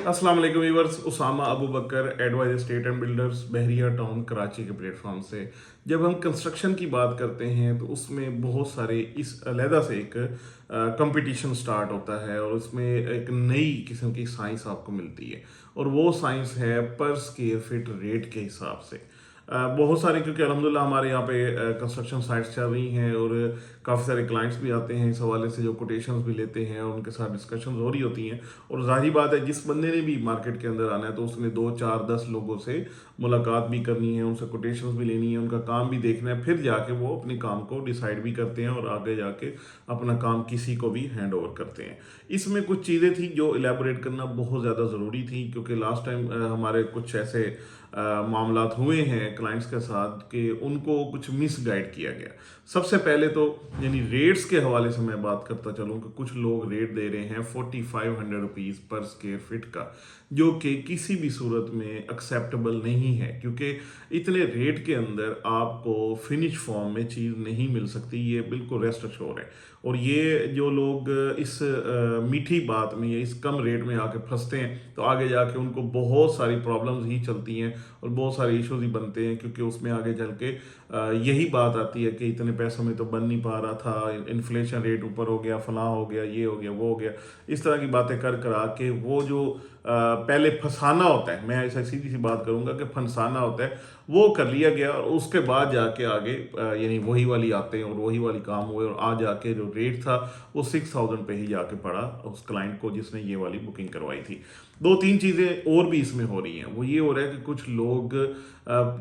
अस्सलाम वालेकुम viewers. Usama Abu Bakar, advise estate and builders, Bahria town Karachi के प्लेटफॉर्म से जब हम कंस्ट्रक्शन की बात करते हैं तो उसमें बहुत सारे इस अलहदा से एक कंपटीशन स्टार्ट होता है और उसमें एक नई किस्म की साइंस आपको मिलती है और वो साइंस है पर स्क्वायर फीट रेट के हिसाब से। बहुत सारे, क्योंकि अल्हम्दुलिल्लाह हमारे यहाँ पे कंस्ट्रक्शन साइट्स चल रही हैं और काफ़ी सारे क्लाइंट्स भी आते हैं इस हवाले से, जो कोटेशंस भी लेते हैं और उनके साथ डिस्कशंस हो रही होती हैं। और जाहिर बात है, जिस बंदे ने भी मार्केट के अंदर आना है तो उसने 2 4 10 लोगों से मुलाकात भी करनी है, उनसे कोटेशंस भी लेनी है, उनका काम भी देखना है, फिर जाके वो अपने काम को डिसाइड भी करते हैं और आगे जाके अपना काम किसी को भी हैंड ओवर करते हैं। इसमें कुछ चीज़ें थी जो इलेबोरेट करना बहुत ज़्यादा ज़रूरी थी, क्योंकि लास्ट टाइम हमारे कुछ ऐसे मामलात हुए हैं क्लाइंट्स के साथ कि उनको कुछ मिस गाइड किया गया। सबसे पहले तो यानी रेट्स के हवाले से मैं बात करता चलूँ कि कुछ लोग रेट दे रहे हैं 4500 रुपीज़ पर स्क्वायर फिट का, जो कि किसी भी सूरत में एक्सेप्टेबल नहीं है, क्योंकि इतने रेट के अंदर आपको फिनिश फॉर्म में चीज़ नहीं मिल सकती, ये बिल्कुल रेस्ट अश्योर है। और ये जो लोग इस मीठी बात में या इस कम रेट में आके फंसते हैं तो आगे जाके उनको बहुत सारी प्रॉब्लम्स ही चलती हैं और बहुत सारे इश्यूज ही बनते हैं, क्योंकि उसमें आगे चल के यही बात आती है कि इतने पैसों में तो बन नहीं पा रहा था, इन्फ्लेशन रेट ऊपर हो गया, फलां हो गया, ये हो गया, वो हो गया। इस तरह की बातें कर करा के वो जो पहले फंसाना होता है, मैं ऐसा सीधी सी बात करूंगा कि फंसाना होता है, वो कर लिया गया और उसके बाद जाके आगे यानी वही वाली आते हैं और वही वाली काम हुए और आज जाके जो रेट था वो 6000 पे ही जाके पड़ा उस क्लाइंट को जिसने ये वाली बुकिंग करवाई थी। 2 3 चीज़ें और भी इसमें हो रही हैं। वो ये हो रहा है कि कुछ लोग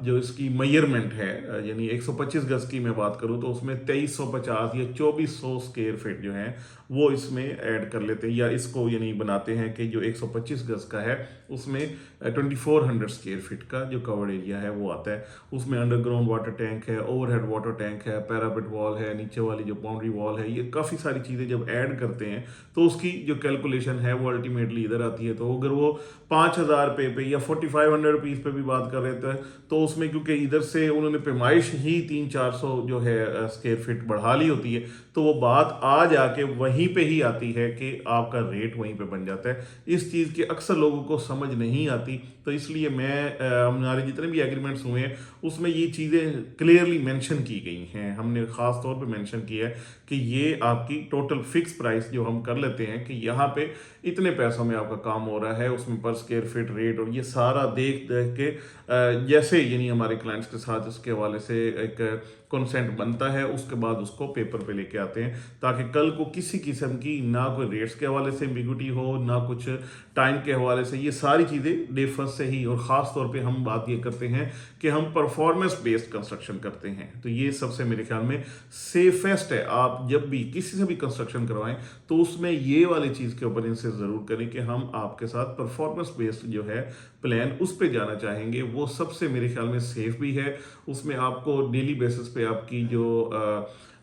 जो इसकी मेजरमेंट है, यानी 125 गज की मैं बात करूं तो उसमें 2350 या 2400 स्क्वायर फीट जो है वो इसमें ऐड कर लेते हैं, या इसको यानी बनाते हैं कि जो 125 गज का है उसमें 2400 स्क्वायर फीट का जो कवर्ड एरिया है वो आता है। उसमें अंडरग्राउंड वाटर टैंक है, ओवरहेड वाटर टैंक है, पैरापेट वॉल है, नीचे वाली जो बाउंड्री वॉल है, ये काफ़ी सारी चीज़ें जब ऐड करते हैं तो उसकी जो कैलकुलेशन है वो अल्टीमेटली इधर आती है। तो अगर वो 5000 पे या 4500 रुपीज़ पे भी बात कर रहे थे तो उसमें, क्योंकि इधर से उन्होंने पैमाइश ही 300 400 जो है स्क्वायर फीट बढ़ा ली होती है, तो वो बात आ जाके वहीं पे ही आती है कि आपका रेट वहीं पे बन जाता है। इस चीज़ की अक्सर लोगों को समझ नहीं आती, तो इसलिए हमारे जितने भी एग्रीमेंट्स हुए हैं उसमें ये चीज़ें क्लियरली मेंशन की गई हैं। हमने ख़ास तौर पे मेंशन किया है कि ये आपकी टोटल फिक्स प्राइस जो हम कर लेते हैं कि यहाँ पे इतने पैसों में आपका काम हो रहा है, उसमें पर स्क्वायर फीट रेट और ये सारा देख देख के जैसे यानी हमारे क्लाइंट्स के साथ इसके हवाले से एक कंसेंट बनता है, उसके बाद उसको पेपर पे लेके आते हैं, ताकि कल को किसी किस्म की ना कोई रेट्स के हवाले से एम्बिग्युइटी हो, ना कुछ टाइम के हवाले से। ये सारी चीज़ें डे फर्स्ट से ही, और ख़ास तौर पे हम बात ये करते हैं कि हम परफॉर्मेंस बेस्ड कंस्ट्रक्शन करते हैं, तो ये सबसे मेरे ख्याल में सेफेस्ट है। आप जब भी किसी से भी कंस्ट्रक्शन करवाएं तो उसमें ये वाली चीज़ के ऊपर इनसे ज़रूर करें कि हम आपके साथ परफॉर्मेंस बेस्ड जो है प्लान उस पर जाना चाहेंगे। वो सबसे मेरे ख्याल में सेफ भी है। उसमें आपको डेली बेसिस पे आपकी जो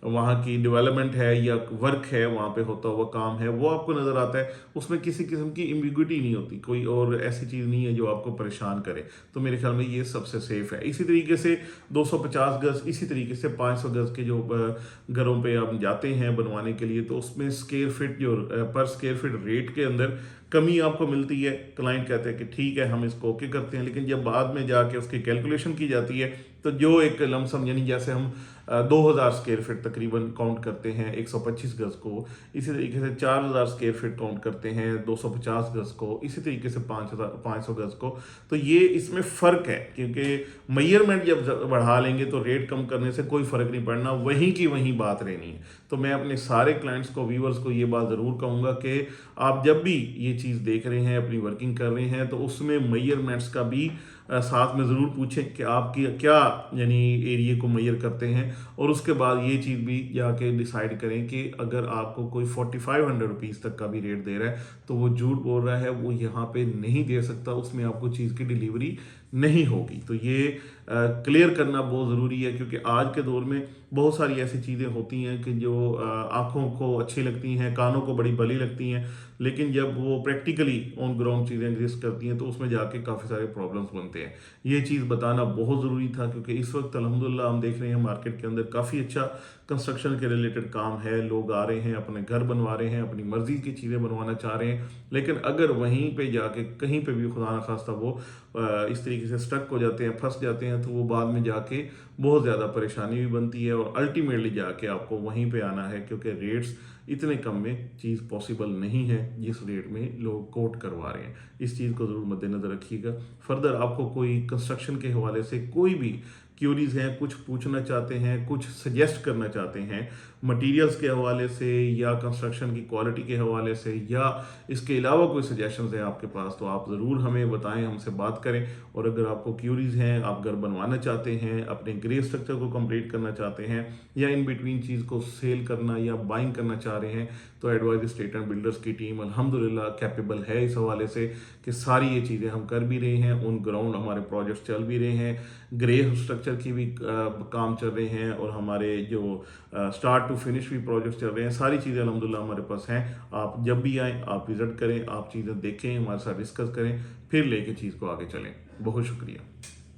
वहाँ की डेवलपमेंट है या वर्क है, वहाँ पे होता हुआ काम है, वो आपको नज़र आता है। उसमें किसी किस्म की एम्बिग्युइटी नहीं होती, कोई और ऐसी चीज़ नहीं है जो आपको परेशान करे। तो मेरे ख्याल में ये सबसे सेफ है। इसी तरीके से 250 गज, इसी तरीके से 500 गज के जो घरों पे आप जाते हैं बनवाने के लिए, तो उसमें स्क्वायर फिट जो पर स्क्वायर फिट रेट के अंदर कमी आपको मिलती है। क्लाइंट कहते हैं कि ठीक है हम इसको ओके करते हैं, लेकिन जब बाद में जाके उसकी कैलकुलेशन की जाती है तो जो एक लमसम, यानी जैसे हम 2000 स्क्वायर फीट तकरीबन काउंट करते हैं 125 गज को, इसी तरीके से 4000 स्क्वायर फीट काउंट करते हैं 250 गज को, इसी तरीके से 500 गज को। तो ये इसमें फ़र्क है, क्योंकि मेजरमेंट जब बढ़ा लेंगे तो रेट कम करने से कोई फ़र्क नहीं पड़ना, वहीं की वहीं बात रहनी है। तो मैं अपने सारे क्लाइंट्स को, व्यूवर्स को ये बात ज़रूर कहूँगा कि आप जब भी ये चीज़ देख रहे हैं, अपनी वर्किंग कर रहे हैं, तो उसमें मेजरमेंट्स का भी साथ में ज़रूर पूछें कि आपकी क्या यानी एरिया को मेजर करते हैं, और उसके बाद ये चीज़ भी जाके डिसाइड करें कि अगर आपको कोई 4500 रुपीज़ तक का भी रेट दे रहा है तो वो झूठ बोल रहा है, वो यहाँ पे नहीं दे सकता, उसमें आपको चीज़ की डिलीवरी नहीं होगी। तो ये क्लियर करना बहुत ज़रूरी है, क्योंकि आज के दौर में बहुत सारी ऐसी चीज़ें होती हैं कि जो आँखों को अच्छी लगती हैं, कानों को बड़ी भली लगती हैं, लेकिन जब वो प्रैक्टिकली ऑन ग्राउंड चीज़ें एग्जिस्ट करती हैं तो उसमें जाके काफ़ी सारे प्रॉब्लम्स बनते हैं। ये चीज़ बताना बहुत ज़रूरी था क्योंकि इस वक्त अल्हम्दुलिल्लाह हम देख रहे हैं मार्केट के अंदर काफ़ी अच्छा कंस्ट्रक्शन के रिलेटेड काम है, लोग आ रहे हैं, अपने घर बनवा रहे हैं, अपनी मर्ज़ी की चीज़ें बनवाना चाह रहे हैं। लेकिन अगर वहीं पे जाके कहीं पे भी खुदा ना खास्ता वो इस तरीके से स्टक हो जाते हैं, फँस जाते हैं, तो वो बाद में जाके बहुत ज़्यादा परेशानी भी बनती है और अल्टीमेटली जाके आपको वहीं पे आना है क्योंकि रेट्स इतने कम में चीज़ पॉसिबल नहीं है जिस रेट में लोग कोट करवा रहे हैं। इस चीज़ को ज़रूर मद्देनज़र रखिएगा। फर्दर आपको कोई कंस्ट्रक्शन के हवाले से कोई भी क्यूरीज हैं, कुछ पूछना चाहते हैं, कुछ सजेस्ट करना चाहते हैं मटेरियल्स के हवाले से या कंस्ट्रक्शन की क्वालिटी के हवाले से या इसके अलावा कोई सजेशंस हैं आपके पास, तो आप ज़रूर हमें बताएं, हमसे बात करें। और अगर आपको क्यूरीज हैं, आप घर बनवाना चाहते हैं, अपने ग्रे स्ट्रक्चर को कंप्लीट करना चाहते हैं या इन बिटवीन चीज़ को सेल करना या बाइंग करना चाह रहे हैं, तो एडवाइज स्टेट एंड बिल्डर्स की टीम अल्हम्दुलिल्लाह कैपेबल है इस हवाले से कि सारी ये चीज़ें हम कर भी रहे हैं। ऑन ग्राउंड हमारे प्रोजेक्ट्स चल भी रहे हैं, ग्रे स्ट्रक्चर की भी काम चल रहे हैं और हमारे जो स्टार्ट टू फिनिश भी प्रोजेक्ट्स चल रहे हैं। सारी चीज़ें अल्हम्दुलिल्लाह हमारे पास हैं। आप जब भी आएँ, आप विज़िट करें, आप चीज़ें देखें, हमारे साथ डिस्कस करें, फिर लेके चीज़ को आगे चलें। बहुत शुक्रिया।